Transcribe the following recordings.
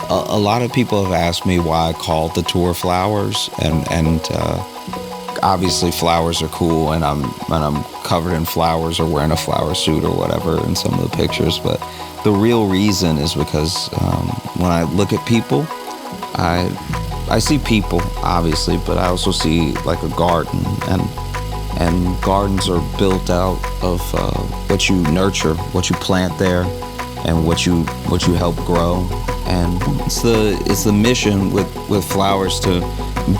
A lot of people have asked me why I called the tour flowers, and obviously flowers are cool, and I'm covered in flowers or wearing a flower suit or whatever in some of the pictures. But the real reason is because when I look at people, I see people obviously, but I also see like a garden, and gardens are built out of what you nurture, what you plant there, and what you help grow. And it's the mission with flowers to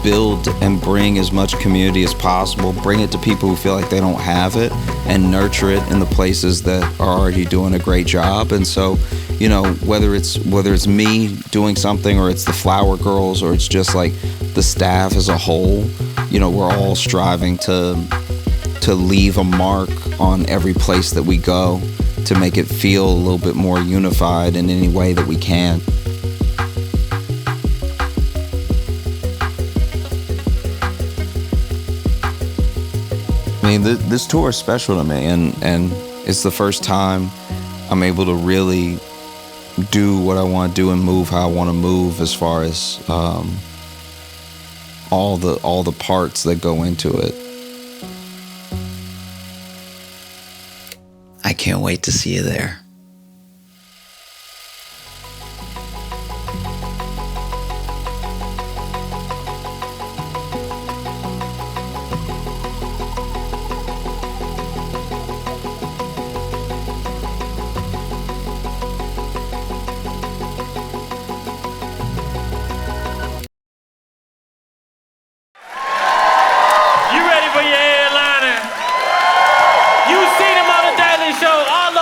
build and bring as much community as possible, bring it to people who feel like they don't have it, and nurture it in the places that are already doing a great job. And so, you know, whether it's me doing something, or it's the flower girls, or it's just like the staff as a whole, you know, we're all striving to leave a mark on every place that we go, to make it feel a little bit more unified in any way that we can. I mean, this tour is special to me, and it's the first time I'm able to really do what I want to do and move how I want to move, as far as all the parts that go into it. I can't wait to see you there.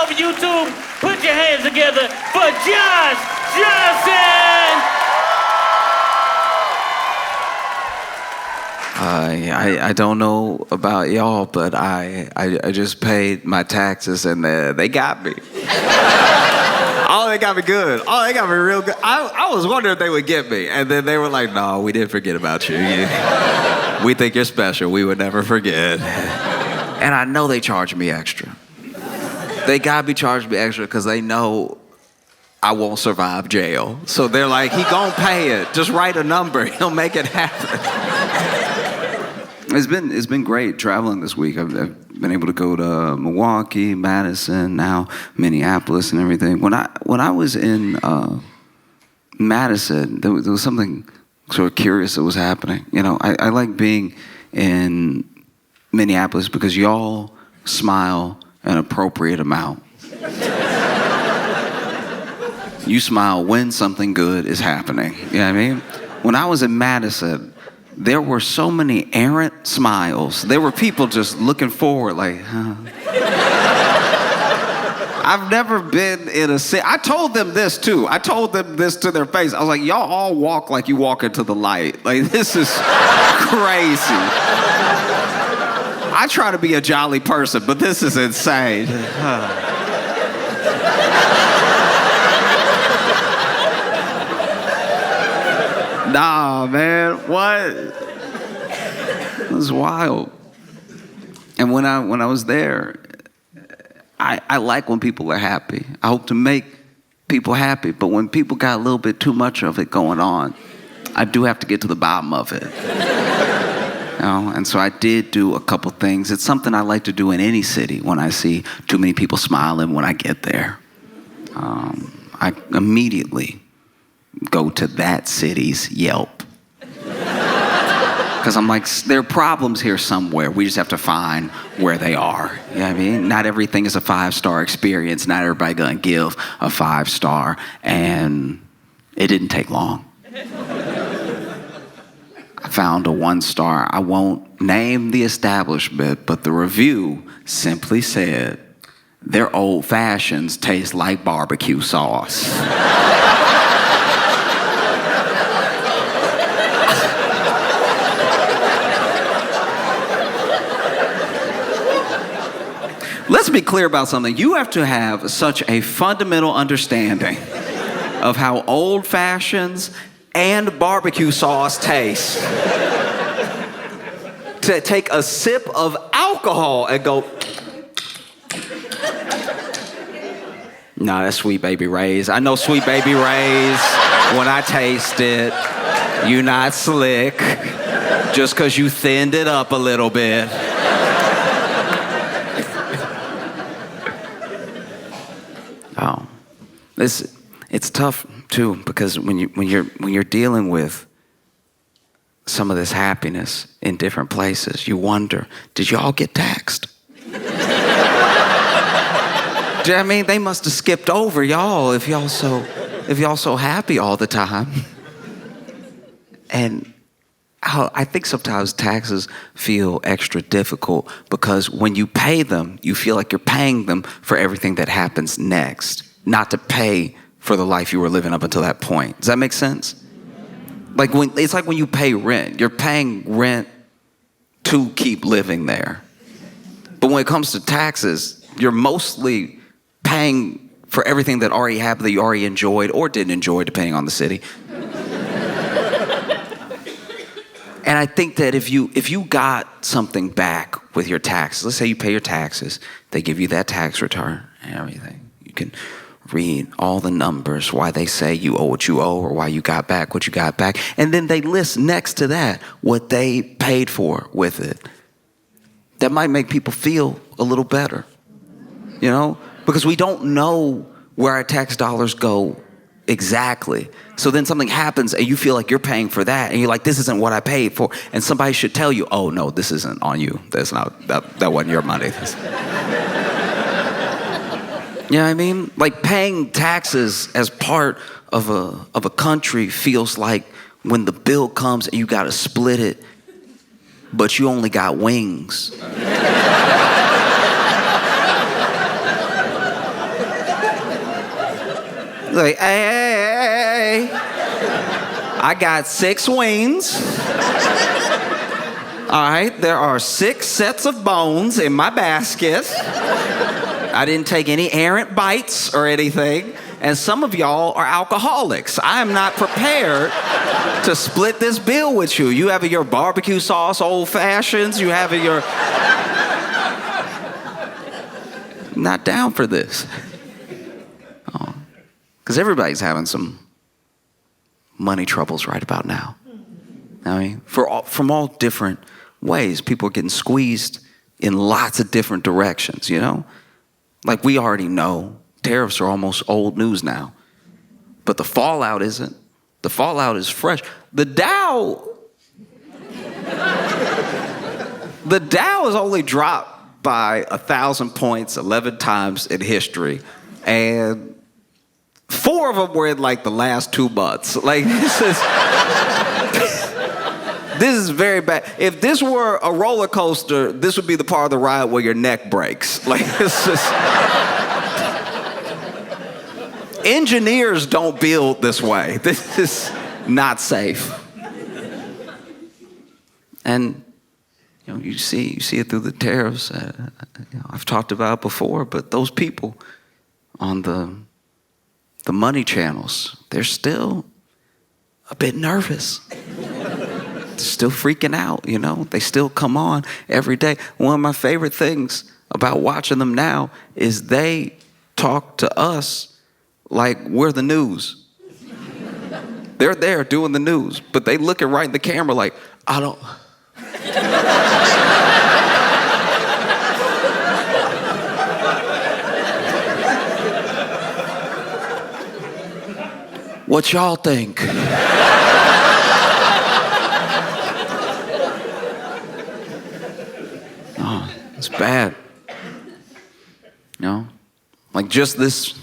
YouTube, put your hands together for Josh Johnson! I don't know about y'all, but I just paid my taxes, and they got me. Oh, they got me good. Oh, they got me real good. I was wondering if they would get me, and then they were like, "No, we didn't forget about you. We think you're special. We would never forget." And I know they charged me extra. They gotta be charging me extra because they know I won't survive jail. So they're like, he gonna pay it. Just write a number. He'll make it happen. It's been great traveling this week. I've been able to go to Milwaukee, Madison, now Minneapolis, and everything. When I was in Madison, there was something sort of curious that was happening. You know, I like being in Minneapolis because y'all smile an appropriate amount. You smile when something good is happening. You know what I mean? When I was in Madison, there were so many errant smiles. There were people just looking forward like, huh. I've never been in a city. I told them this too. I told them this to their face. I was like, y'all all walk like you walk into the light. Like, this is crazy. I try to be a jolly person, but this is insane. Nah, man, what? It was wild. And when I was there, I like when people are happy. I hope to make people happy, but when people got a little bit too much of it going on, I do have to get to the bottom of it. You know? And so I did do a couple things. It's something I like to do in any city when I see too many people smiling when I get there. I immediately go to that city's Yelp. Because I'm like, there are problems here somewhere. We just have to find where they are. You know what I mean? Not everything is a 5-star experience. Not everybody gonna give a 5-star. And it didn't take long. I found a 1-star. I won't name the establishment, but the review simply said, their old fashions taste like barbecue sauce. Let's be clear about something. You have to have such a fundamental understanding of how old fashions and barbecue sauce taste to take a sip of alcohol alcohol and go, nah, that's Sweet Baby Ray's. I know Sweet Baby Ray's. When I taste it, you not slick just because you thinned it up a little bit. Oh, it's tough too, because when you're dealing with some of this happiness in different places, you wonder, did y'all get taxed? I mean, they must have skipped over y'all if y'all so happy all the time. And I think sometimes taxes feel extra difficult because when you pay them, you feel like you're paying them for everything that happens next, not to pay for the life you were living up until that point. Does that make sense? It's like when you pay rent. You're paying rent to keep living there. But when it comes to taxes, you're mostly paying for everything that already happened, that you already enjoyed or didn't enjoy, depending on the city. And I think that if you got something back with your taxes, let's say you pay your taxes, they give you that tax return and everything. You can read all the numbers, why they say you owe what you owe or why you got back what you got back. And then they list next to that what they paid for with it. That might make people feel a little better, you know? Because we don't know where our tax dollars go exactly. So then something happens and you feel like you're paying for that and you're like, this isn't what I paid for. And somebody should tell you, oh no, this isn't on you. That's not, that wasn't your money. You know what I mean? Like paying taxes as part of a country feels like when the bill comes and you gotta split it, but you only got wings. Like, hey, I got 6 wings. All right, there are 6 sets of bones in my basket. I didn't take any errant bites or anything. And some of y'all are alcoholics. I am not prepared to split this bill with you. You have your barbecue sauce, old fashions. You have your... Not down for this. Because everybody's having some money troubles right about now. I mean, from all different ways. People are getting squeezed in lots of different directions, you know? Like we already know, tariffs are almost old news now. But the fallout isn't. The fallout is fresh. The Dow has only dropped by 1,000 points 11 times in history. And 4 of them were in like the last 2 months. Like this is very bad. If this were a roller coaster, this would be the part of the ride where your neck breaks. Like it's just... Engineers don't build this way. This is not safe. And you know, you see it through the tariffs. I've talked about it before, but those people on the money channels, they're still a bit nervous. They're still freaking out, you know? They still come on every day. One of my favorite things about watching them now is they talk to us like we're the news. They're there doing the news, but they looking right in the camera like, I don't... What y'all think? Oh, it's bad. You know, like just this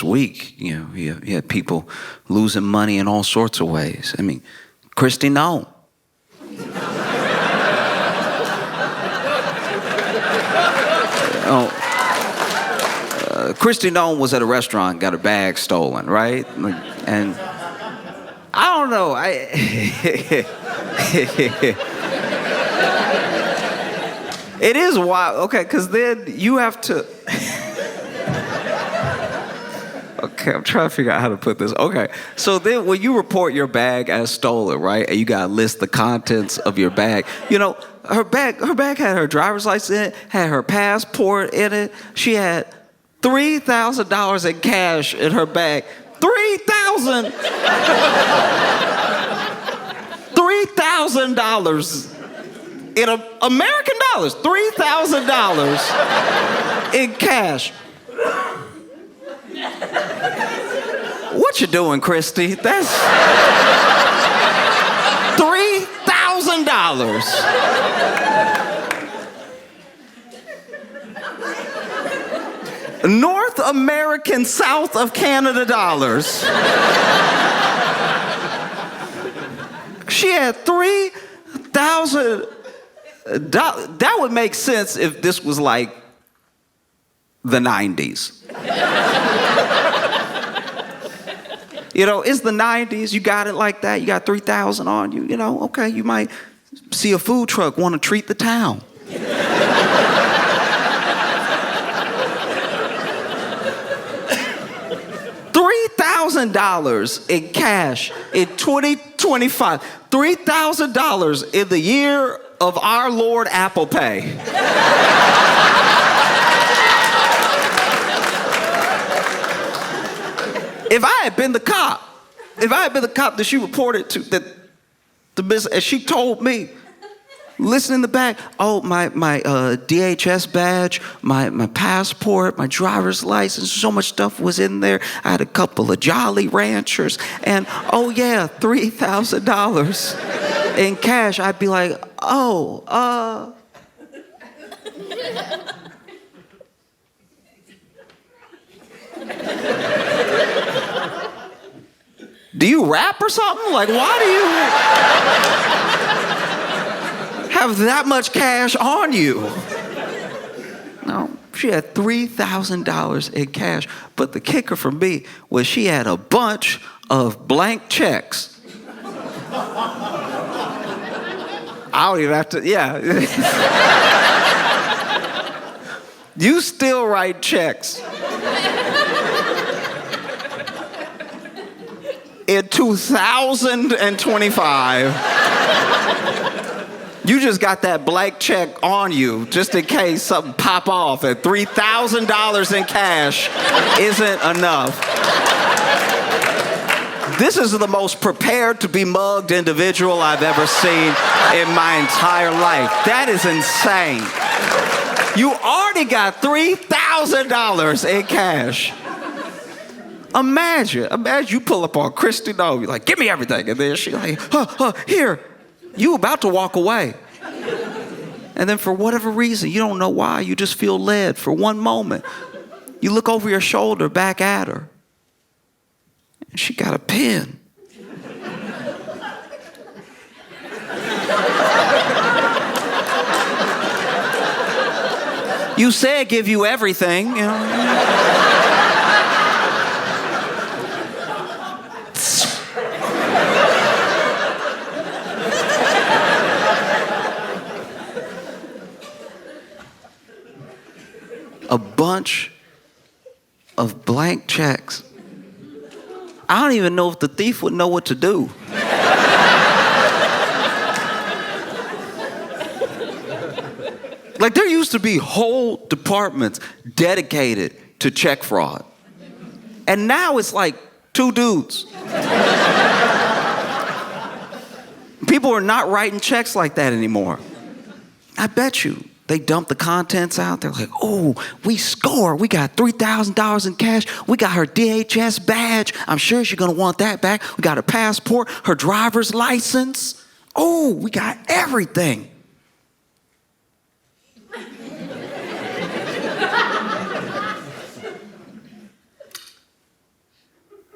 week, you know, you had people losing money in all sorts of ways. I mean, Kristi Noam. Kristi Noam was at a restaurant, got her bag stolen, right? And I don't know. It is wild. Okay, because then you have to... Okay, I'm trying to figure out how to put this. Okay, so then when you report your bag as stolen, right, and you got to list the contents of your bag, you know, her bag had her driver's license in it, had her passport in it. She had $3,000 in cash in her bag. $3,000 in American dollars. $3,000 in cash. What you doing, Kristi? That's $3,000. North American, south of Canada dollars. She had $3,000. That would make sense if this was like the 90s. You know, it's the 90s. You got it like that. You got 3,000 on you. You know, okay, you might see a food truck, want to treat the town. $3,000 in cash in 2025. $3,000 in the year of our Lord Apple Pay. If I had been the cop that she reported to, that the business, and she told me, listen in the back, oh, my DHS badge, my passport, my driver's license, so much stuff was in there. I had a couple of Jolly Ranchers, and oh yeah, $3,000 in cash. I'd be like, oh, do you rap or something? Like, why do you have that much cash on you? No, she had $3,000 in cash. But the kicker for me was she had a bunch of blank checks. I don't even have to, yeah. You still write checks. In 2025, you just got that blank check on you just in case something pop off, and $3,000 in cash isn't enough. This is the most prepared to be mugged individual I've ever seen in my entire life. That is insane. You already got $3,000 in cash. Imagine you pull up on Kristi Noam, you're like, give me everything. And then she's like, here, you about to walk away. And then for whatever reason, you don't know why, you just feel led for one moment. You look over your shoulder back at her, and she got a pen. You said give you everything, you know. A bunch of blank checks. I don't even know if the thief would know what to do. Like, there used to be whole departments dedicated to check fraud. And now it's like 2 dudes. People are not writing checks like that anymore. I bet you. They dump the contents out. They're like, oh, we score. We got $3,000 in cash. We got her DHS badge. I'm sure she's going to want that back. We got her passport, her driver's license. Oh, we got everything.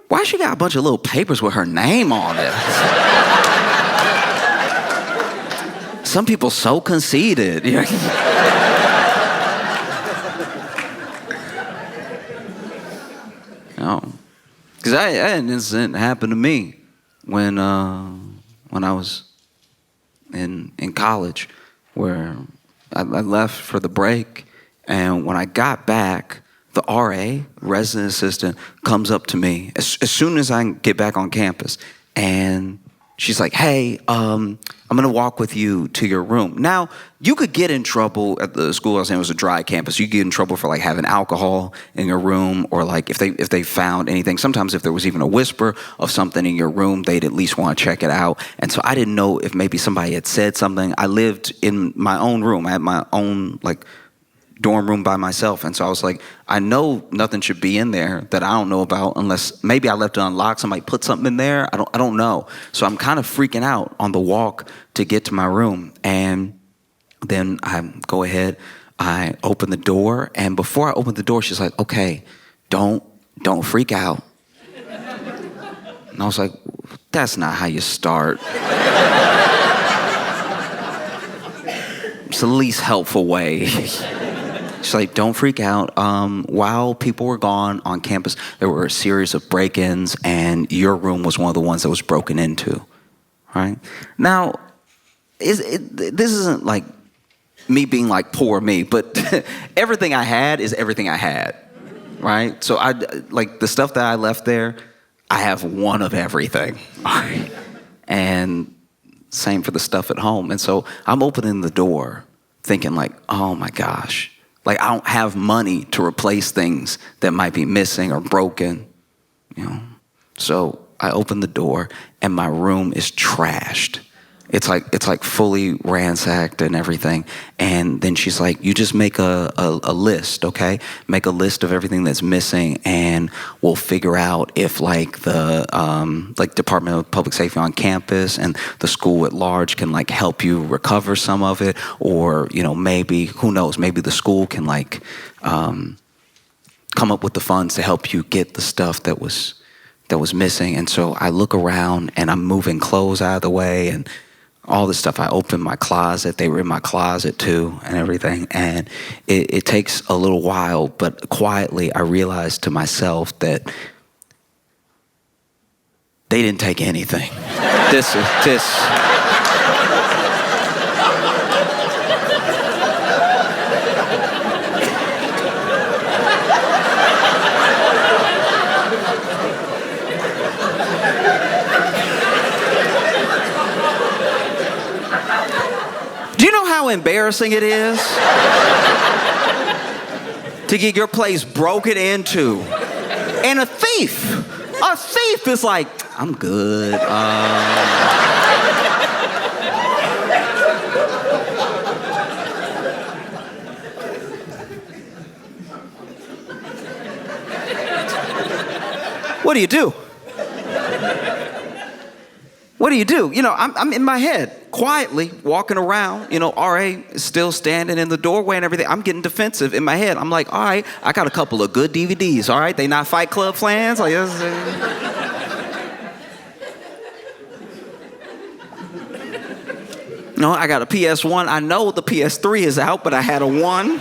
Why she got a bunch of little papers with her name on it? Some people so conceited. No, because I had an incident happen to me when I was in college, where I left for the break, and when I got back, the RA, resident assistant, comes up to me as soon as I get back on campus, and she's like, hey, I'm going to walk with you to your room. Now, you could get in trouble at the school I was in. It was a dry campus. You could get in trouble for like having alcohol in your room, or like if they found anything. Sometimes if there was even a whisper of something in your room, they'd at least want to check it out. And so I didn't know if maybe somebody had said something. I lived in my own room. I had my own like dorm room by myself. And so I was like, I know nothing should be in there that I don't know about, unless maybe I left it unlocked. Somebody put something in there. I don't know. So I'm kind of freaking out on the walk to get to my room. And then I go ahead, I open the door. And before I open the door, she's like, okay, don't freak out. And I was like, that's not how you start. It's the least helpful way. She's like, don't freak out. While people were gone on campus, there were a series of break-ins, and your room was one of the ones that was broken into. Right? Now, this isn't like me being like poor me, but everything I had is everything I had. Right? So I like the stuff that I left there, I have one of everything. Right? And same for the stuff at home. And so I'm opening the door thinking like, oh my gosh. Like, I don't have money to replace things that might be missing or broken, you know. So I open the door, and my room is trashed. It's like fully ransacked and everything. And then she's like, you just make a list, okay? Make a list of everything that's missing, and we'll figure out if like the Department of Public Safety on campus and the school at large can like help you recover some of it, or you know, maybe, who knows, maybe the school can like come up with the funds to help you get the stuff that was missing. And so I look around, and I'm moving clothes out of the way and all this stuff. I opened my closet. They were in my closet too and everything. And it takes a little while, but quietly I realized to myself that they didn't take anything. This. How embarrassing it is to get your place broken into. And a thief is like, I'm good. What do you do? What do you do? You know, I'm in my head, quietly walking around. You know, RA is still standing in the doorway and everything. I'm getting defensive in my head. I'm like, all right, I got a couple of good DVDs, all right? They not Fight Club fans? Like, no, I got a PS1. I know the PS3 is out, but I had a 1.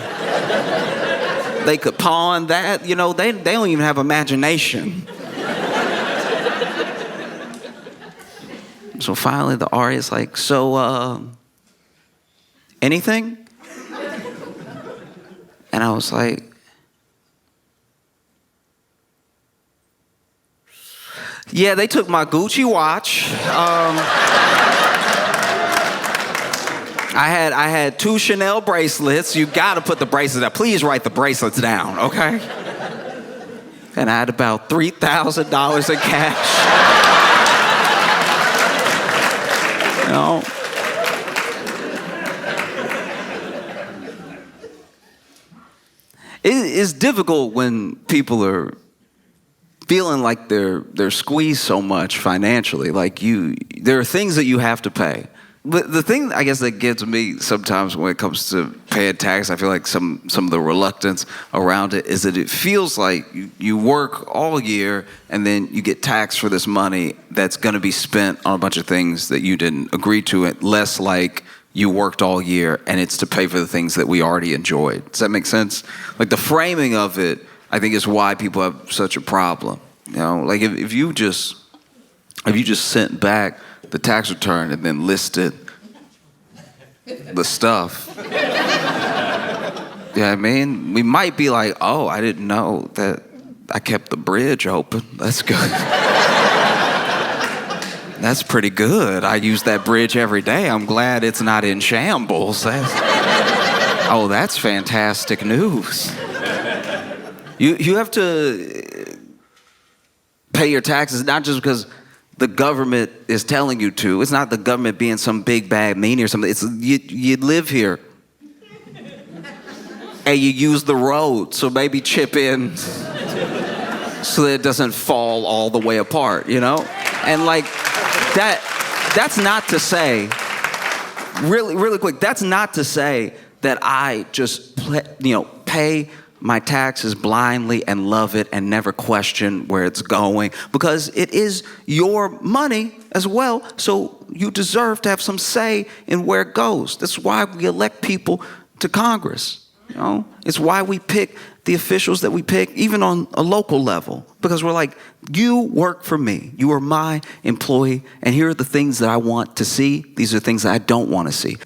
They could pawn that. You know, they don't even have imagination. So finally the RA is like, so, anything? And I was like, yeah, they took my Gucci watch. I had 2 Chanel bracelets. You gotta put the bracelets down. Please write the bracelets down, okay? And I had about $3,000 in cash. You know? It's difficult when people are feeling like they're squeezed so much financially. Like there are things that you have to pay. The thing, I guess, that gets me sometimes when it comes to paying tax, I feel like some of the reluctance around it is that it feels like you work all year and then you get taxed for this money that's going to be spent on a bunch of things that you didn't agree to, it less like you worked all year and it's to pay for the things that we already enjoyed. Does that make sense? Like the framing of it, I think, is why people have such a problem. You know, like if you just sent back the tax return and then listed the stuff. Yeah, I mean, we might be like, oh, I didn't know that I kept the bridge open. That's good. That's pretty good. I use that bridge every day. I'm glad it's not in shambles. That's fantastic news. You have to pay your taxes not just because the government is telling you to. It's not the government being some big bad meanie or something. It's you live here. And you use the road, so maybe chip in so that it doesn't fall all the way apart, you know? And like that's not to say, really quick, that's not to say that I just, pay my taxes blindly and love it and never question where it's going, because it is your money as well, so you deserve to have some say in where it goes. That's why we elect people to Congress. It's why we pick the officials that we pick, even on a local level, because we're like, you work for me. You are my employee, and here are the things that I want to see. These are things that I don't want to see.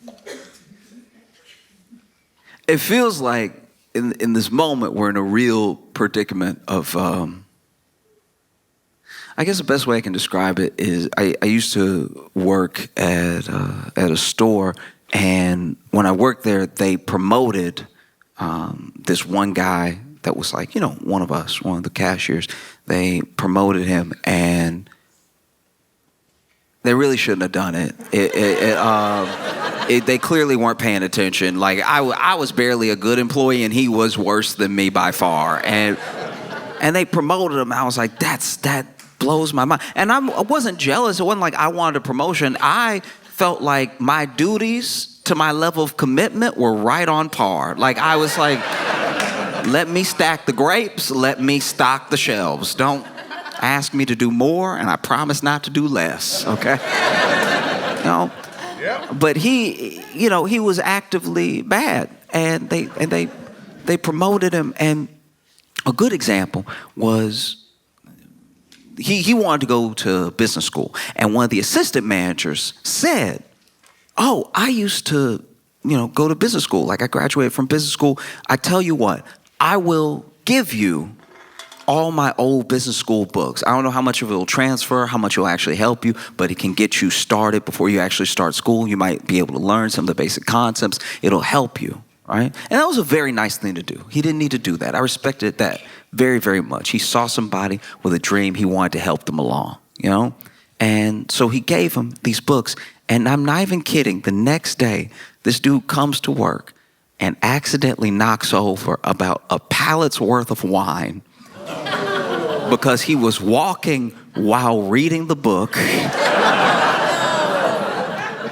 It feels like in this moment we're in a real predicament of, I guess the best way I can describe it is I used to work at a store, and when I worked there, they promoted this one guy that was like, one of us, one of the cashiers. They promoted him, and they really shouldn't have done it. They clearly weren't paying attention. Like I was barely a good employee, and he was worse than me by far. And they promoted him. I was like, that blows my mind. And I wasn't jealous. It wasn't like I wanted a promotion. I felt like my duties to my level of commitment were right on par. Like I was like, let me stack the grapes, let me stock the shelves. Don't ask me to do more, and I promise not to do less, okay? But he was actively bad, and they promoted him. And a good example was he wanted to go to business school, and one of the assistant managers said, "Oh, I used to, go to business school. Like I graduated from business school. I tell you what, I will give you all my old business school books. I don't know how much of it will transfer, how much it will actually help you, but it can get you started before you actually start school. You might be able to learn some of the basic concepts. It'll help you, right?" And that was a very nice thing to do. He didn't need to do that. I respected that very, very much. He saw somebody with a dream. He wanted to help them along, And so he gave him these books. And I'm not even kidding. The next day, this dude comes to work and accidentally knocks over about a pallet's worth of wine because he was walking while reading the book.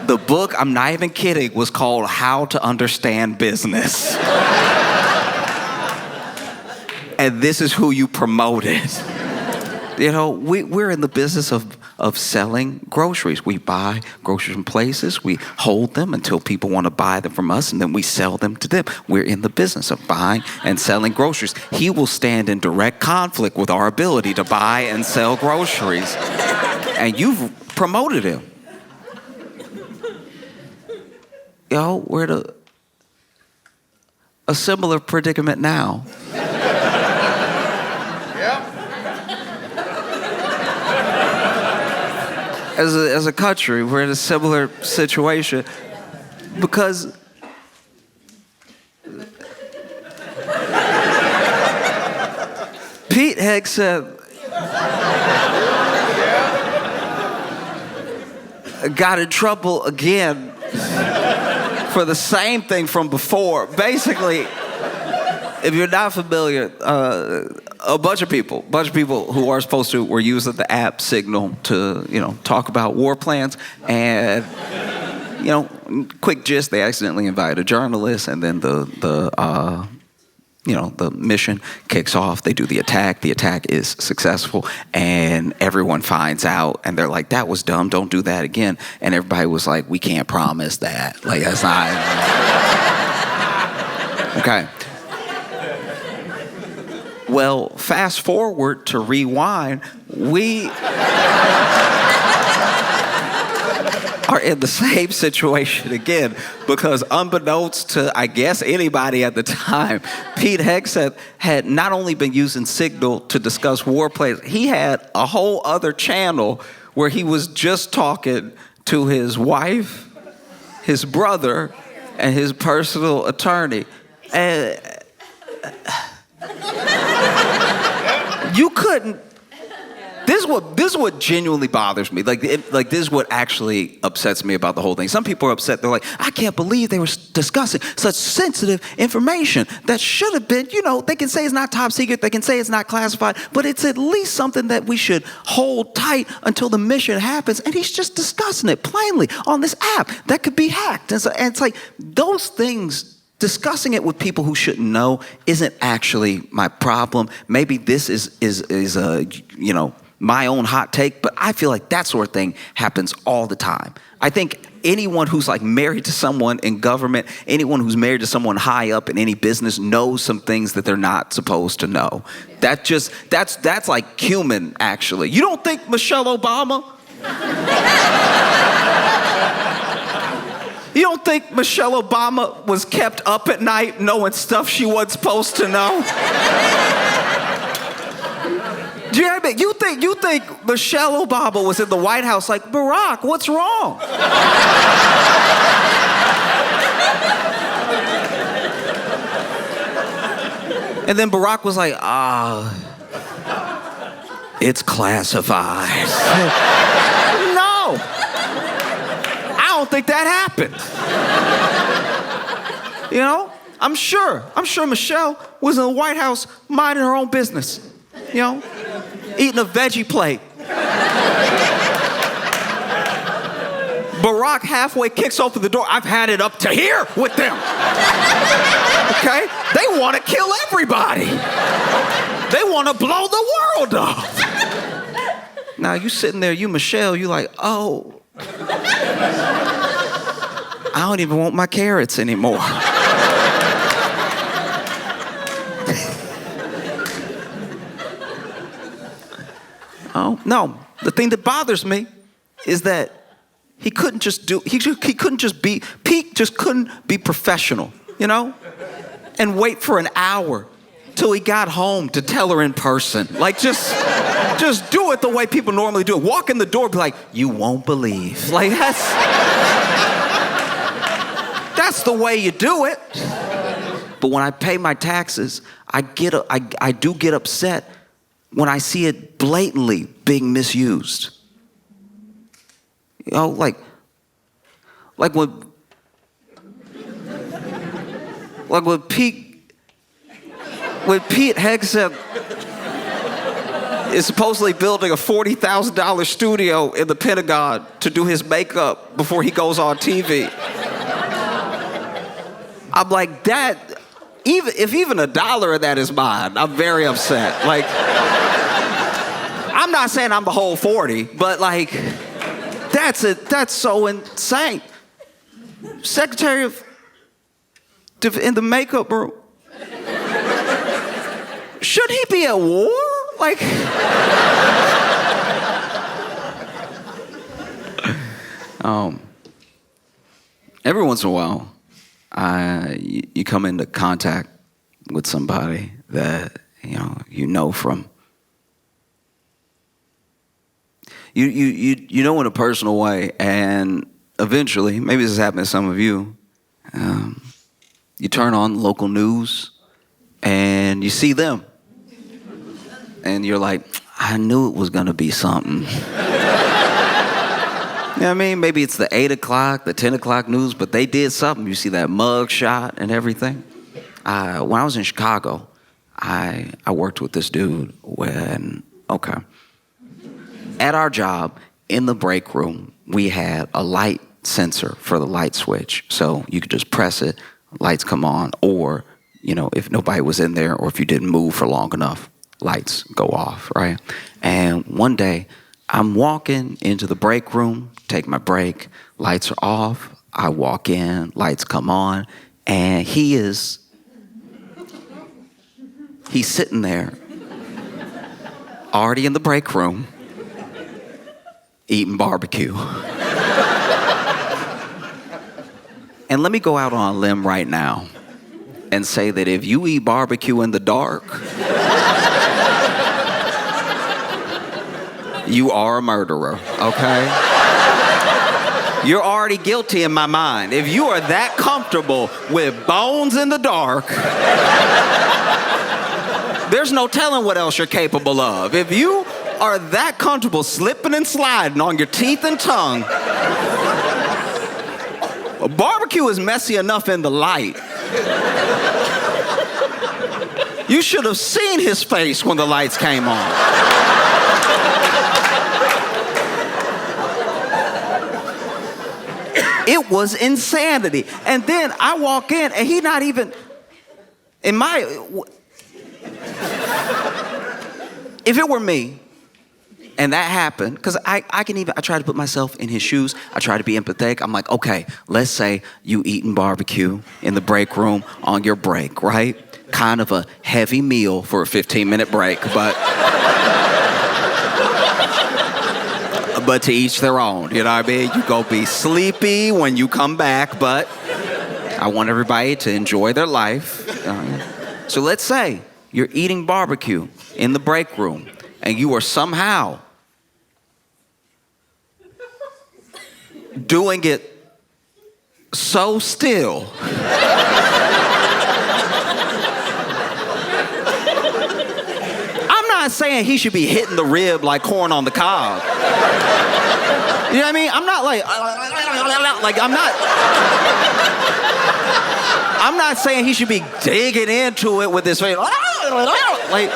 The book, I'm not even kidding, was called How to Understand Business. And this is who you promoted. We're in the business of selling groceries. We buy groceries from places. We hold them until people want to buy them from us, and then we sell them to them. We're in the business of buying and selling groceries. He will stand in direct conflict with our ability to buy and sell groceries. And you've promoted him. We're in a similar predicament now. As a country, we're in a similar situation because Pete Hegseth got in trouble again for the same thing from before. Basically, if you're not familiar, a bunch of people who are supposed to were using the app Signal to, talk about war plans. And, quick gist, they accidentally invited a journalist, and then the mission kicks off. They do the attack. The attack is successful, and everyone finds out, and they're like, "That was dumb. Don't do that again." And everybody was like, "We can't promise that. Like, that's not..." Okay. Well, fast forward to rewind, we are in the same situation again, because unbeknownst to, I guess, anybody at the time, Pete Hegseth had not only been using Signal to discuss war plans, he had a whole other channel where he was just talking to his wife, his brother, and his personal attorney. And you couldn't. This is what genuinely bothers me. Like this is what actually upsets me about the whole thing. Some people are upset. They're like, I can't believe they were discussing such sensitive information that should have been, they can say it's not top secret. They can say it's not classified, but it's at least something that we should hold tight until the mission happens. And he's just discussing it plainly on this app that could be hacked. And it's like those things, discussing it with people who shouldn't know isn't actually my problem. Maybe this is my own hot take, but I feel like that sort of thing happens all the time. I think anyone who's like married to someone in government, anyone who's married to someone high up in any business knows some things that they're not supposed to know. That's like human, actually. You don't think Michelle Obama? You don't think Michelle Obama was kept up at night knowing stuff she wasn't supposed to know? Do you hear me? You think Michelle Obama was in the White House like, Barack, what's wrong? And then Barack was like, it's classified. No. I don't think that happened. I'm sure Michelle was in the White House minding her own business. Eating a veggie plate. Barack halfway kicks open the door. I've had it up to here with them. Okay? They want to kill everybody. They want to blow the world up. Now you sitting there, you Michelle, you like, oh, I don't even want my carrots anymore. Oh, no. The thing that bothers me is that Pete just couldn't be professional, and wait for an hour till he got home to tell her in person. Like, just do it the way people normally do it. Walk in the door, be like, you won't believe. Like, that's the way you do it. But when I pay my taxes, I do get upset when I see it blatantly being misused. Like when Pete Hegseth is supposedly building a $40,000 studio in the Pentagon to do his makeup before he goes on TV. I'm like, that, if even $1 of that is mine, I'm very upset. Like, I'm not saying I'm the whole 40, but like, that's so insane. Secretary in the makeup room. Should he be at war? Like, every once in a while, you come into contact with somebody that from. You know in a personal way, and eventually, maybe this has happened to some of you, you turn on local news and you see them. And you're like, I knew it was gonna be something. You know what I mean? Maybe it's the 8 o'clock, the 10 o'clock news, but they did something. You see that mug shot and everything. When I was in Chicago, I worked with this dude at our job, in the break room, we had a light sensor for the light switch. So you could just press it, lights come on, or, if nobody was in there or if you didn't move for long enough, lights go off, right? And one day, I'm walking into the break room, take my break, lights are off, I walk in, lights come on, and he's sitting there, already in the break room, eating barbecue. And let me go out on a limb right now and say that if you eat barbecue in the dark, you are a murderer, okay? You're already guilty in my mind. If you are that comfortable with bones in the dark, there's no telling what else you're capable of. If you are that comfortable slipping and sliding on your teeth and tongue, a barbecue is messy enough in the light. You should have seen his face when the lights came on. It was insanity. And then I walk in and he not even, if it were me and that happened, because I try to put myself in his shoes. I try to be empathetic. I'm like, okay, let's say you eating barbecue in the break room on your break, right? Kind of a heavy meal for a 15-minute break, but to each their own, you know what I mean? You go be sleepy when you come back, but I want everybody to enjoy their life. So let's say you're eating barbecue in the break room and you are somehow doing it so still I'm not saying he should be hitting the rib like corn on the cob. You know what I mean? I'm not like I'm not saying he should be digging into it with his face. Like,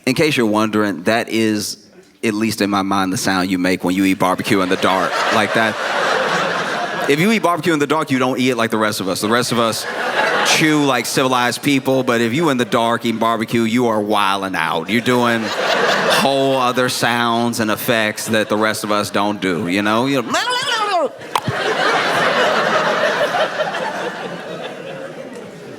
in case you're wondering, that is, at least in my mind, the sound you make when you eat barbecue in the dark, like that. If you eat barbecue in the dark, you don't eat it like the rest of us. The rest of us chew like civilized people, but if you in the dark eating barbecue, you are wilding out. You're doing whole other sounds and effects that the rest of us don't do, you know?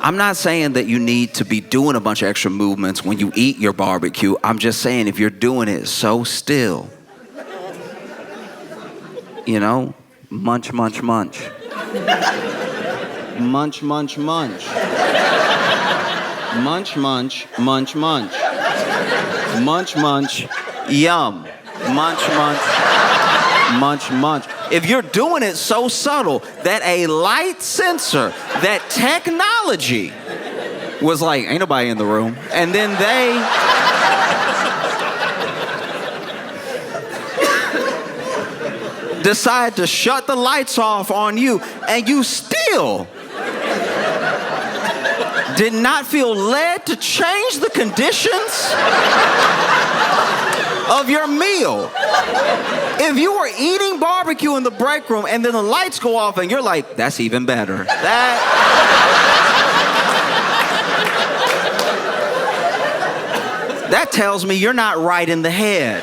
I'm not saying that you need to be doing a bunch of extra movements when you eat your barbecue. I'm just saying if you're doing it so still, you know, munch, munch, munch. Munch, munch, munch. Munch, munch, munch, munch. Munch, munch, yum. Munch, munch, munch, munch. If you're doing it so subtle that a light sensor, that technology was like, ain't nobody in the room. And then they decide to shut the lights off on you, and you still did not feel led to change the conditions of your meal. If you were eating barbecue in the break room and then the lights go off and you're like, that's even better. That tells me you're not right in the head.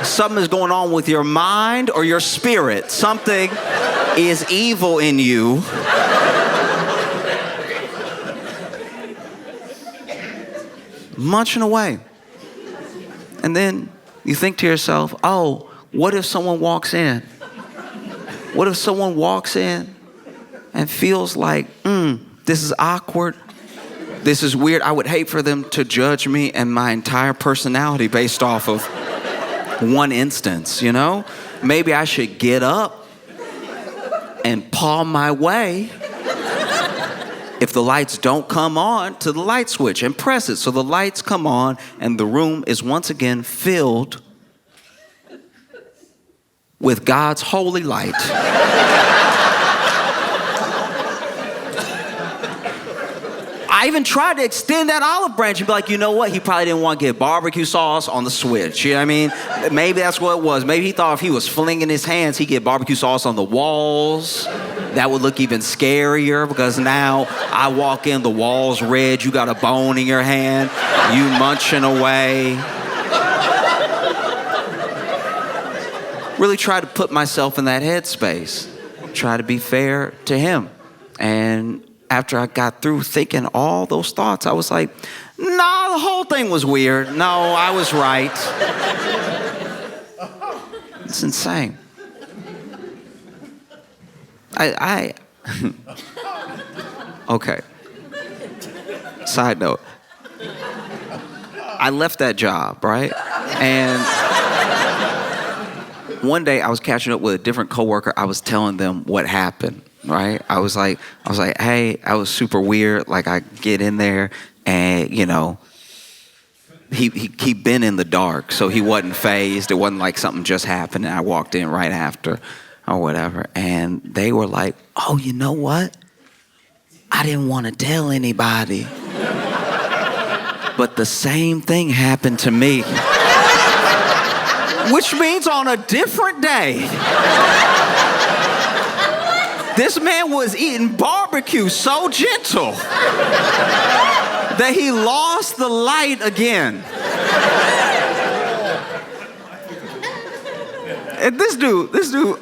Something is going on with your mind or your spirit. Something is evil in you. Munching away. And then you think to yourself, oh, what if someone walks in? What if someone walks in and feels like, this is awkward, this is weird. I would hate for them to judge me and my entire personality based off of one instance, you know? Maybe I should get up and paw my way, if the lights don't come on, to the light switch and press it so the lights come on and the room is once again filled with God's holy light. I even tried to extend that olive branch and be like, you know what? He probably didn't want to get barbecue sauce on the switch. You know what I mean? Maybe that's what it was. Maybe he thought if he was flinging his hands, he'd get barbecue sauce on the walls. That would look even scarier because now I walk in, the wall's red, you got a bone in your hand, you munching away. Really try to put myself in that headspace. Try to be fair to him. And after I got through thinking all those thoughts, I was like, nah, the whole thing was weird. No, I was right. It's insane. Okay. Side note. I left that job, right? And one day I was catching up with a different coworker. I was telling them what happened, right? I was like, hey, I was super weird. Like, I get in there and, you know, he'd been in the dark, so he wasn't fazed. It wasn't like something just happened and I walked in right after or whatever. And they were like, oh, you know what? I didn't want to tell anybody. But the same thing happened to me. Which means on a different day, this man was eating barbecue so gentle that he lost the light again. And this dude,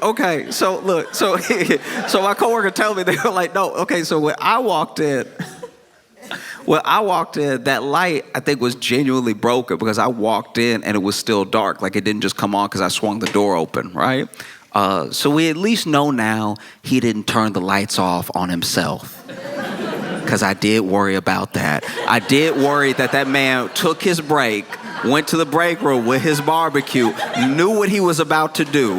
okay, so look, so my coworker told me, they were like, no, okay, so when I walked in, that light, I think, was genuinely broken because I walked in and it was still dark. Like, it didn't just come on because I swung the door open, right? So we at least know now he didn't turn the lights off on himself. Because I did worry about that. I did worry that man took his break, went to the break room with his barbecue, knew what he was about to do,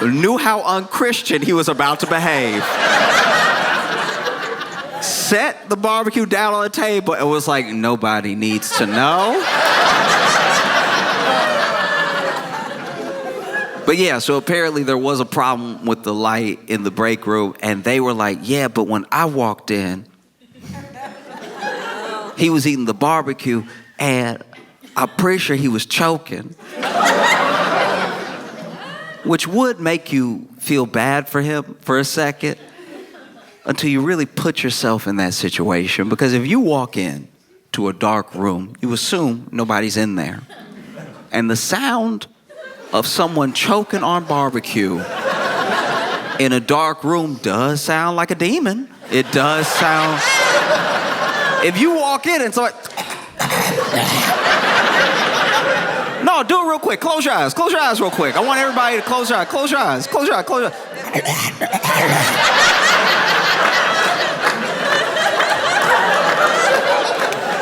knew how unchristian he was about to behave, set the barbecue down on the table and was like, nobody needs to know. But yeah, so apparently there was a problem with the light in the break room, and they were like, yeah, but when I walked in, he was eating the barbecue, and I'm pretty sure he was choking. Which would make you feel bad for him for a second, until you really put yourself in that situation. Because if you walk in to a dark room, you assume nobody's in there. And the sound of someone choking on barbecue in a dark room does sound like a demon. It does sound... If you walk in and start... No, do it real quick. Close your eyes. Close your eyes real quick. I want everybody to close your eyes. Close your eyes. Close your eyes. Close your eyes.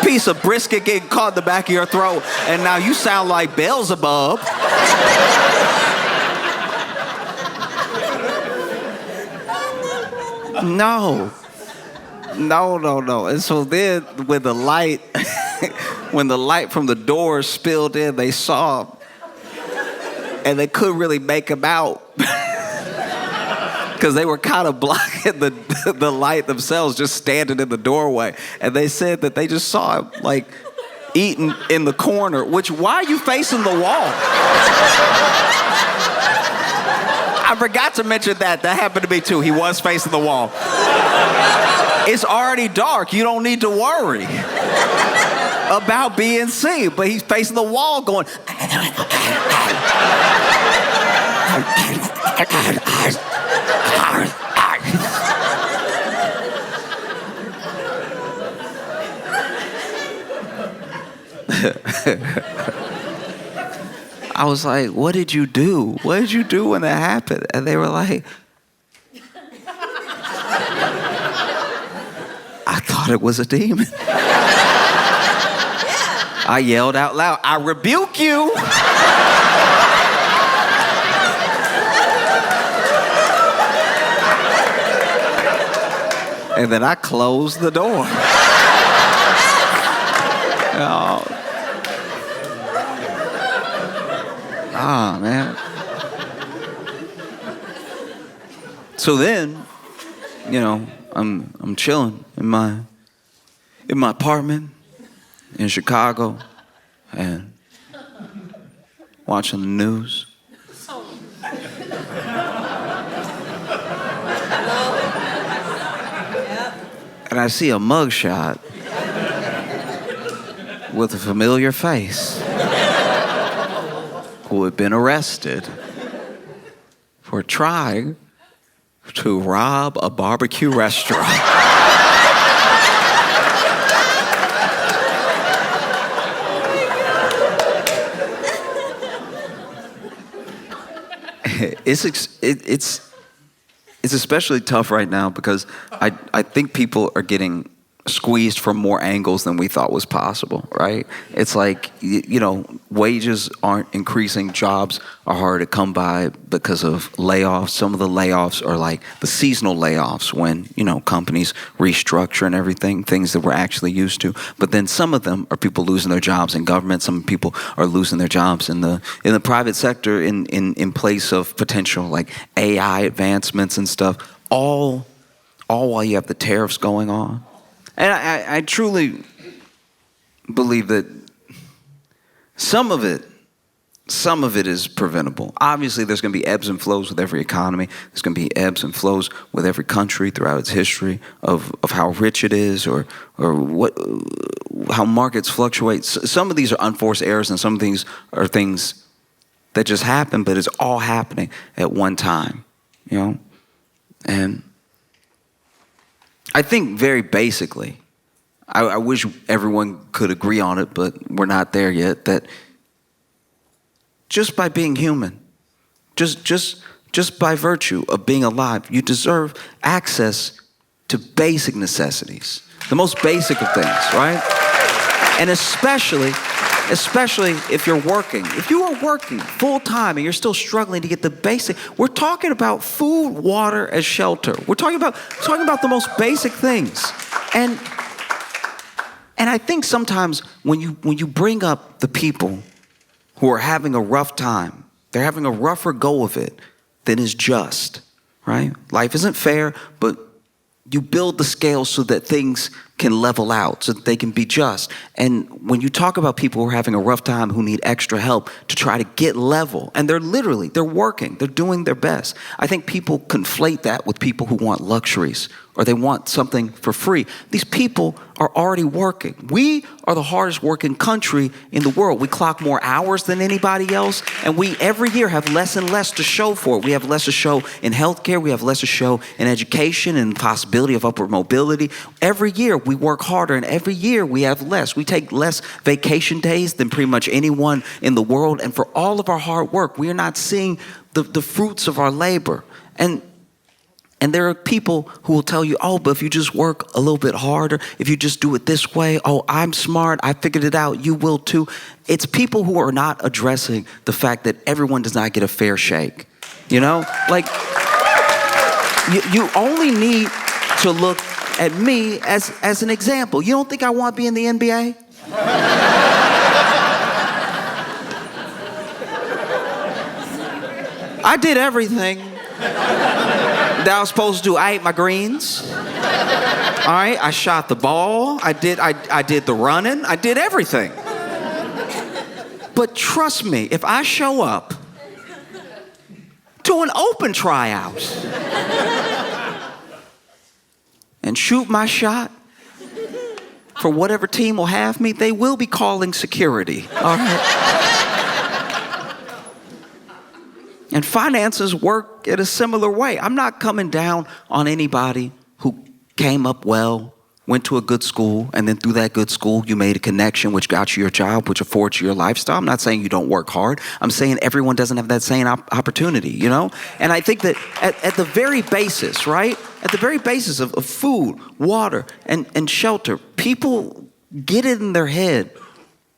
Piece of brisket getting caught in the back of your throat, and now you sound like Beelzebub. No. And so then when the light from the door spilled in, they saw him, and they couldn't really make him out because they were kind of blocking the light themselves, just standing in the doorway. And they said that they just saw him like eating in the corner, which, why are you facing the wall? I forgot to mention that. That happened to me too. He was facing the wall. It's already dark. You don't need to worry about being seen. But he's facing the wall going... I was like, what did you do? What did you do when that happened? And they were like, I thought it was a demon. I yelled out loud, I rebuke you. And then I closed the door. Oh, man. So then, you know, I'm chilling in my apartment in Chicago and watching the news. And I see a mugshot with a familiar face who had been arrested for trying to rob a barbecue restaurant. it's especially tough right now because I think people are getting squeezed from more angles than we thought was possible, right? It's like, wages aren't increasing, jobs are hard to come by because of layoffs. Some of the layoffs are like the seasonal layoffs when, companies restructure and everything, things that we're actually used to. But then some of them are people losing their jobs in government. Some people are losing their jobs in the private sector in place of potential like AI advancements and stuff, all while you have the tariffs going on. And I truly believe that some of it is preventable. Obviously, there's going to be ebbs and flows with every economy. There's going to be ebbs and flows with every country throughout its history of how rich it is or how markets fluctuate. Some of these are unforced errors, and some of these are things that just happen, but it's all happening at one time, And I think very basically, I wish everyone could agree on it, but we're not there yet, that just by being human, just by virtue of being alive, you deserve access to basic necessities, the most basic of things, right? And especially if you're working. If you are working full time and you're still struggling to get the basic, we're talking about food, water, and shelter. We're talking about the most basic things. And I think sometimes when you bring up the people who are having a rough time, they're having a rougher go of it than is just, right? Life isn't fair, but you build the scale so that things can level out, so that they can be just. And when you talk about people who are having a rough time, who need extra help to try to get level, and they're working, they're doing their best. I think people conflate that with people who want luxuries or they want something for free. These people are already working. We are the hardest working country in the world. We clock more hours than anybody else, and we every year have less and less to show for it. We have less to show in healthcare. We have less to show in education and possibility of upward mobility. Every year we work harder, and every year we have less. We take less vacation days than pretty much anyone in the world, and for all of our hard work, we are not seeing the fruits of our labor. And there are people who will tell you, oh, but if you just work a little bit harder, if you just do it this way, oh, I'm smart, I figured it out, you will too. It's people who are not addressing the fact that everyone does not get a fair shake. Like, you only need to look at me as an example. You don't think I want to be in the NBA? I did everything that I was supposed to do. I ate my greens. All right, I shot the ball. I did the running. I did everything. But trust me, if I show up to an open tryout and shoot my shot for whatever team will have me, they will be calling security. All right. And finances work in a similar way. I'm not coming down on anybody who came up well, went to a good school, and then through that good school, you made a connection which got you your job, which affords you your lifestyle. I'm not saying you don't work hard. I'm saying everyone doesn't have that same opportunity, And I think that at the very basis, right? At the very basis of food, water, and shelter, people get it in their head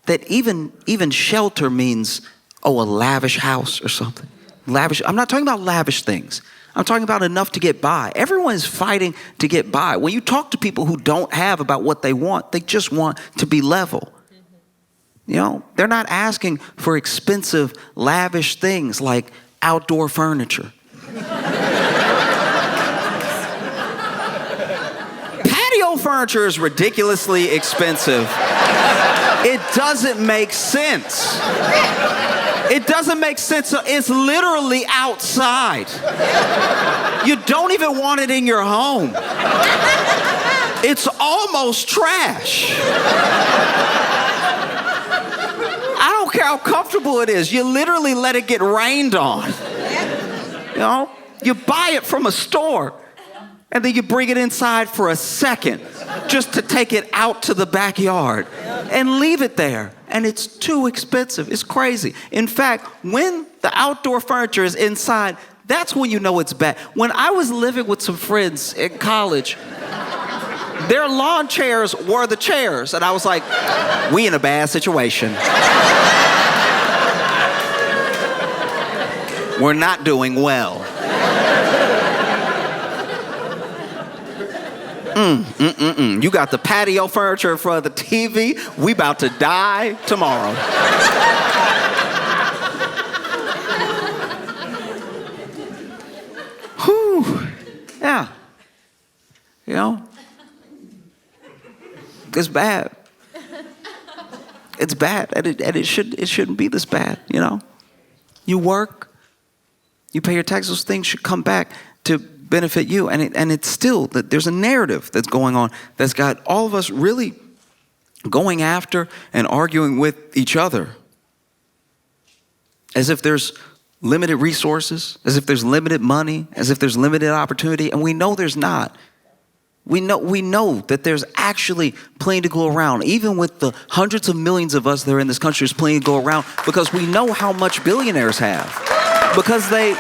that even shelter means, a lavish house or something. Lavish. I'm not talking about lavish things. I'm talking about enough to get by. Everyone is fighting to get by. When you talk to people who don't have about what they want, they just want to be level. They're not asking for expensive, lavish things like outdoor furniture. Patio furniture is ridiculously expensive. It doesn't make sense. It doesn't make sense. It's literally outside. You don't even want it in your home. It's almost trash. I don't care how comfortable it is. You literally let it get rained on. You buy it from a store and then you bring it inside for a second just to take it out to the backyard and leave it there. And it's too expensive. It's crazy. In fact, when the outdoor furniture is inside, That's when you know it's bad. When I was living with some friends in college, their lawn chairs were the chairs. And I was like, we in a bad situation. We're not doing well. You got the patio furniture in front of the TV. We about to die tomorrow. Whew. Yeah. You know? It's bad. It's bad. And it shouldn't be this bad, you know? You work, you pay your taxes, those things should come back to benefit you. And it's still that there's a narrative that's going on that's got all of us really going after and arguing with each other. As if there's limited resources, as if there's limited money, as if there's limited opportunity, and we know there's not. We know that there's actually plenty to go around. Even with the hundreds of millions of us that are in this country, there's plenty to go around because we know how much billionaires have. Because they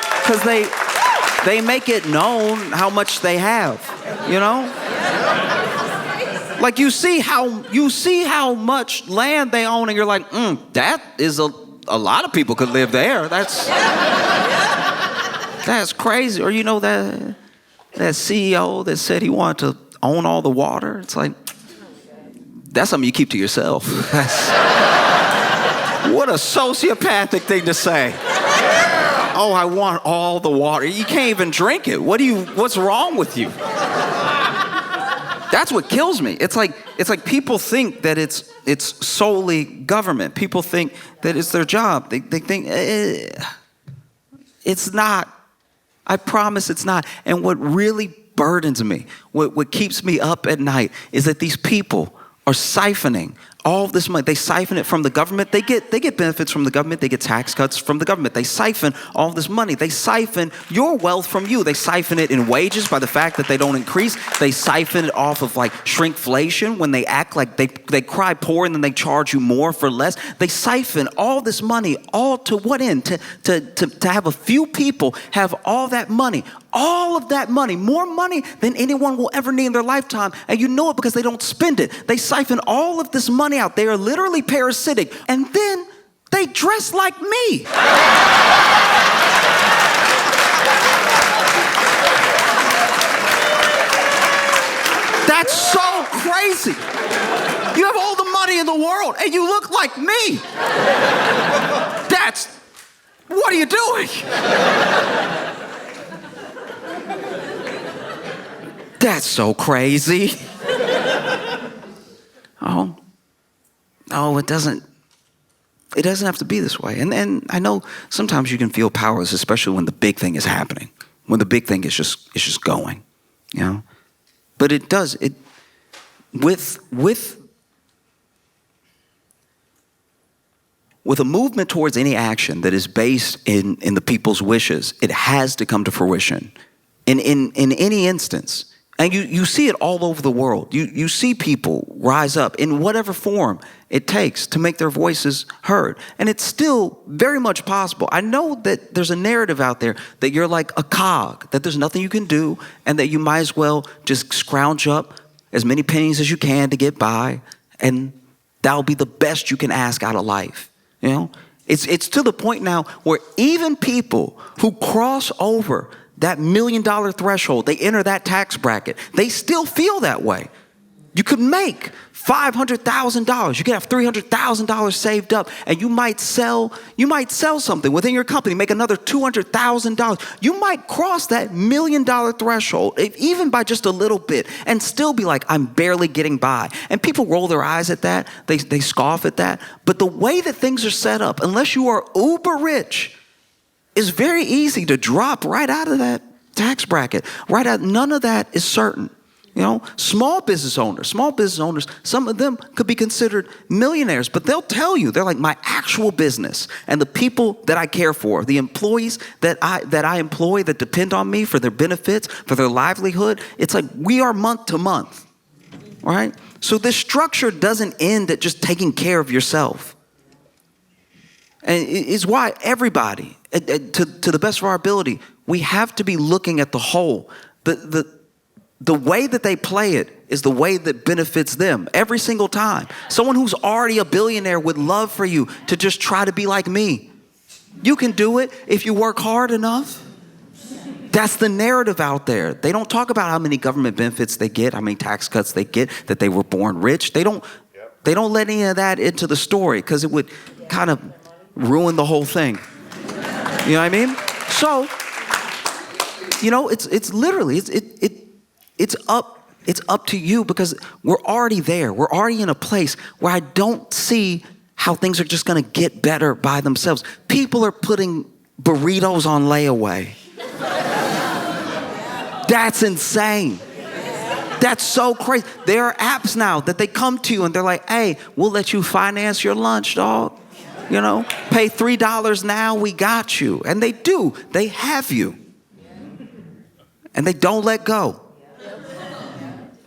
make it known how much they have, you know? Like you see how much land they own and you're like, that is a lot of people could live there. That's crazy. Or you know that CEO that said he wanted to own all the water? It's like, that's something you keep to yourself. What a sociopathic thing to say. Oh, I want all the water. You can't even drink it. What's wrong with you? That's what kills me. It's like people think that it's solely government. People think that it's their job. They think it's not. I promise it's not. And what really burdens me, what keeps me up at night is that these people are siphoning all of this money. They siphon it from the government. They get benefits from the government. They get tax cuts from the government. They siphon all of this money. They siphon your wealth from you. They siphon it in wages by the fact that they don't increase. They siphon it off of like shrinkflation when they act like they cry poor and then they charge you more for less. They siphon all this money, all to what end? To have a few people have all that money. All of that money, more money than anyone will ever need in their lifetime. And you know it because they don't spend it. They siphon all of this money out. They are literally parasitic. And then they dress like me. That's so crazy. You have all the money in the world and you look like me. What are you doing? That's so crazy. Oh, it doesn't have to be this way. And I know sometimes you can feel powerless, especially when the big thing is happening, when the big thing is just going, you know. But it does, with a movement towards any action that is based in the people's wishes, it has to come to fruition in any instance. And you see it all over the world. You see people rise up in whatever form it takes to make their voices heard. And it's still very much possible. I know that there's a narrative out there that you're like a cog, that there's nothing you can do, and that you might as well just scrounge up as many pennies as you can to get by, and that'll be the best you can ask out of life. You know? It's to the point now where even people who cross over that $1 million threshold, they enter that tax bracket, they still feel that way. You could make $500,000. You could have $300,000 saved up, and you might sell something within your company, make another $200,000. You might cross that $1 million threshold, even by just a little bit, and still be like, I'm barely getting by. And people roll their eyes at that. They scoff at that. But the way that things are set up, unless you are uber rich, it's very easy to drop right out of that tax bracket. None of that is certain. You know, small business owners, some of them could be considered millionaires, but they'll tell you, they're like, my actual business and the people that I care for, the employees that I employ that depend on me for their benefits, for their livelihood, it's like we are month to month, right? So this structure doesn't end at just taking care of yourself. And it's why everybody to the best of our ability, we have to be looking at the whole. The way that they play it is the way that benefits them every single time. Someone who's already a billionaire would love for you to just try to be like me. You can do it if you work hard enough. That's the narrative out there. They don't talk about how many government benefits they get, how many tax cuts they get, that they were born rich. They don't let any of that into the story because it would kind of ruin the whole thing. You know what I mean? So, it's literally, it's up to you because we're already there. We're already in a place where I don't see how things are just going to get better by themselves. People are putting burritos on layaway. That's insane. That's so crazy. There are apps now that they come to you and they're like, hey, we'll let you finance your lunch, dog. Pay $3 now, we got you. And they do. They have you. And they don't let go.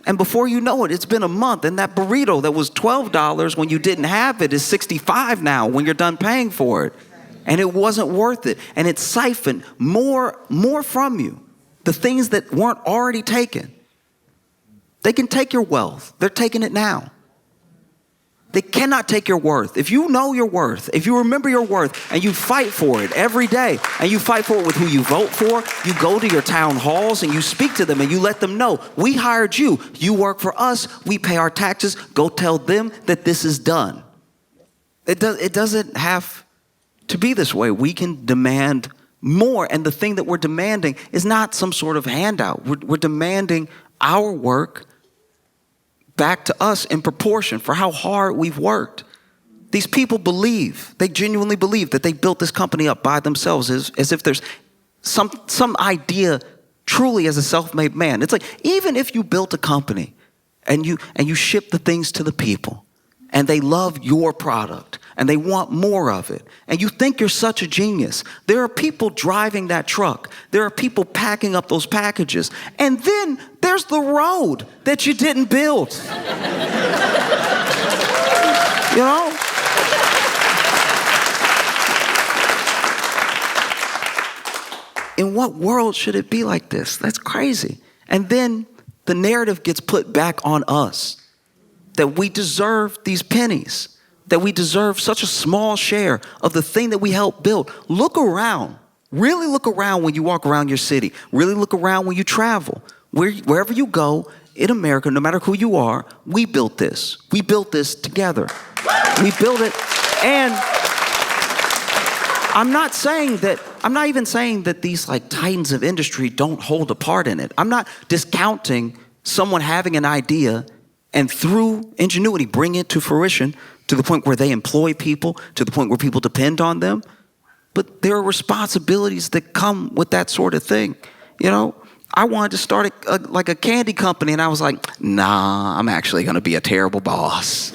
And before you know it, it's been a month, and that burrito that was $12 when you didn't have it is $65 now when you're done paying for it. And it wasn't worth it. And it siphoned more from you. The things that weren't already taken. They can take your wealth. They're taking it now. They cannot take your worth. If you know your worth, if you remember your worth, and you fight for it every day, and you fight for it with who you vote for, you go to your town halls and you speak to them and you let them know, we hired you. You work for us. We pay our taxes. Go tell them that this is done. It doesn't have to be this way. We can demand more. And the thing that we're demanding is not some sort of handout. We're demanding our work back to us in proportion for how hard we've worked. These people they genuinely believe that they built this company up by themselves as if there's some idea truly as a self-made man. It's like, even if you built a company and you ship the things to the people and they love your product and they want more of it, and you think you're such a genius, there are people driving that truck. There are people packing up those packages. And then there's the road that you didn't build. In what world should it be like this? That's crazy. And then the narrative gets put back on us that we deserve these pennies, that we deserve such a small share of the thing that we helped build. Look around. Really look around when you walk around your city. Really look around when you travel. Wherever you go in America, no matter who you are, we built this. We built this together. We built it. And I'm not even saying that these like titans of industry don't hold a part in it. I'm not discounting someone having an idea and through ingenuity bring it to fruition to the point where they employ people, to the point where people depend on them. But there are responsibilities that come with that sort of thing. I wanted to start a candy company, and I was like, nah, I'm actually going to be a terrible boss.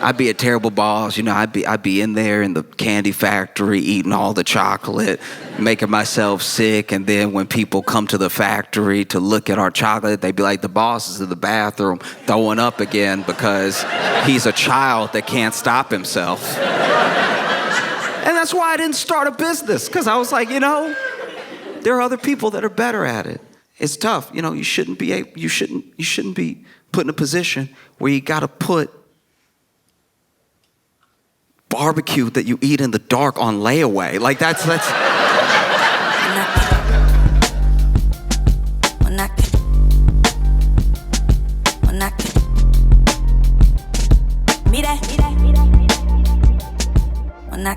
I'd be a terrible boss. I'd be in there in the candy factory eating all the chocolate, making myself sick. And then when people come to the factory to look at our chocolate, they'd be like, the boss is in the bathroom throwing up again because he's a child that can't stop himself. And that's why I didn't start a business, because I was like, there are other people that are better at it. It's tough. You shouldn't be put in a position where you got to put barbecue that you eat in the dark on layaway. Like that's When I